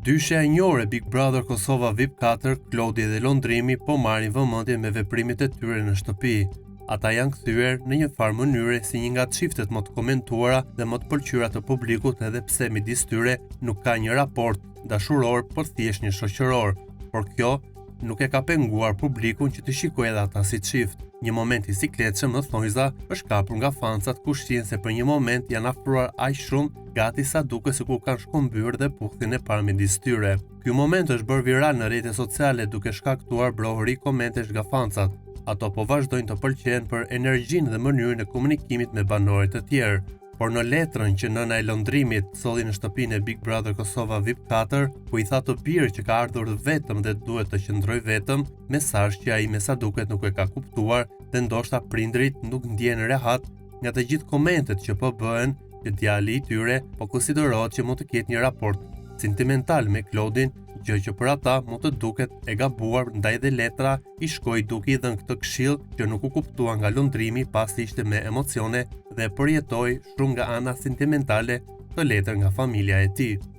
Dyshja e njohur e Big Brother Kosova VIP 4, Klodi dhe Londrimi po marrin vëmendje me veprimet e tyre në shtëpi. Ata janë kthyer në një farë mënyre si një nga çiftet më të komentuara dhe më të pëlqyera të publikut, edhe pse midis tyre nuk ka një raport dashuror, por thjesht një shoqëror. Por kjo nuk e ka penguar publikun që të shikojë edhe ata si çift. Një moment i sikletshëm në thonjza është kapur nga fancat, ku shtihen se për një moment janë afruar aq shumë, gati sa duket sikur kanë shkëmbyer dhe puthtin e parë midis tyre. Ky moment është bërë viral në rrjetet sociale duke shkaktuar brohëri komentesh nga fancat. Ato po vazhdojnë të pëlqejnë për energjinë dhe mënyrën e komunikimit me banorët e tjerë. Por në letrën që nëna e Londrimit solli në shtëpinë e Big Brother Kosova VIP 4, ku i tha të birë që ka ardhur vetëm dhe duhet të qëndrojë vetëm, mesazh që ai me sa duket nuk e ka kuptuar dhe ndoshta prindrit nuk ndjehen rehat nga të gjithë komentet që po bëhen që djali i tyre po konsiderohet që mund të ketë një raport sentimental me Klodin, gjë që për ata mund të duket e gabuar, ndaj dhe letra i shkoi duke i dhënë këtë këshill që nuk u kuptua nga Londrimi, pasi ishte me emocione dhe përjetoi shumë nga ana sentimentale të letër nga familja e tij.